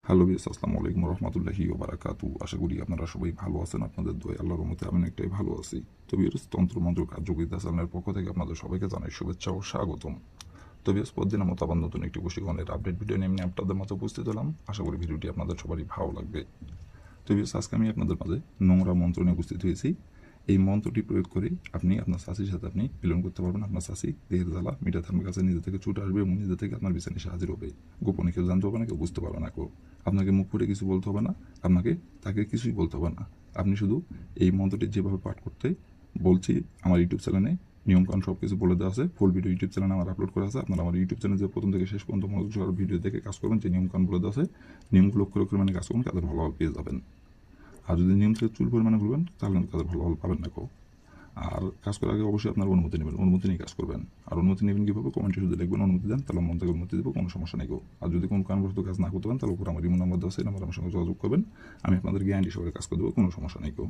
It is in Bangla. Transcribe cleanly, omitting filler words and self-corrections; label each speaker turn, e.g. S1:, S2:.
S1: হ্যালো বিয়াস, আসসালামু আলাইকুম রহমতুল্লাহি ওয়া বারাকাতু। আশা করি আপনারা সবাই ভালো আছেন। আপনাদের দোয়ায় আল্লাহর রহমতে আমি অনেকটাই ভালো আছি। তো বিয়াস, তন্ত্রমন্ত্র কার্যকরিতা চ্যানেলের পক্ষ থেকে আপনাদের সবাইকে জানাই শুভেচ্ছা ও স্বাগতম। তো বিয়াস, প্রতিদিনের মতো আবার নতুন একটি বশীকরণের আপডেট ভিডিও নিয়ে আমি আপনাদের মাঝে উপস্থিত হলাম। আশা করি ভিডিওটি আপনাদের সবারই ভালো লাগবে। তো বিয়াস, আজকে আমি আপনাদের মাঝে নোংরা মন্ত্র নিয়ে উপস্থিত হয়েছি। এই মন্ত্রটি প্রয়োগ করে আপনি আপনার শাশির সাথে আপনি মিলন করতে পারবেন। আপনার শাশি দেহের জ্বালা মিটা থাকবে কাছে নিজে থেকে ছুটে আসবে এবং নিজে থেকে আপনার বিছানায় এসে হাজির হবে। গোপনে কেউ জানতে হবে না, কেউ বুঝতে পারবে না। কেউ আপনাকে মুখ ফুটে কিছু বলতে হবে না, আপনাকে তাকে কিছুই বলতে হবে না। আপনি শুধু এই মন্ত্রটি যেভাবে পাঠ করতে বলছি, আমার ইউটিউব চ্যানেলে নিয়মকানুন সব কিছু বলে দেওয়া আছে। ফুল ভিডিও ইউটিউব চ্যানেলে আমার আপলোড করা আছে। আপনারা আমার ইউটিউব চ্যানেলে যে প্রথম থেকে শেষ পর্যন্ত মনোযোগ সহকারে ভিডিও দেখে কাজ করবেন, যে নিয়মকানুন বলে দেওয়া আছে, নিয়মগুলো অক্ষরে অক্ষরে মানে কাজ করবেন, কাজের ভালো ফল পেয়ে যাবেন। আর যদি নিয়ম থেকে চুল পরিমাণে ভুলবেন, তাহলে কিন্তু কাজের ভালো ফল পাবেন না কেউ। আর কাজ করার আগে অবশ্যই আপনার অনুমতি নেবেন, অনুমতি নিয়ে কাজ করবেন। আর অনুমতি নেবেন কীভাবে? কমেন্টে শুধু লিখবেন অনুমতি দেন, তাহলে মন থেকে অনুমতি দেবো, কোনো সমস্যা নেই কেউ। আর যদি কোনো কারণবশত কাজ না করতে পারেন, তাহলে উপর আমার ইমো নাম্বার দেওয়া আছে, এই নাম্বার আমার সঙ্গে যোগাযোগ করবেন। আমি আপনাদের গ্যারান্টি সহকারে কাজ করে দেবো, কোনো সমস্যা নেই কেউ।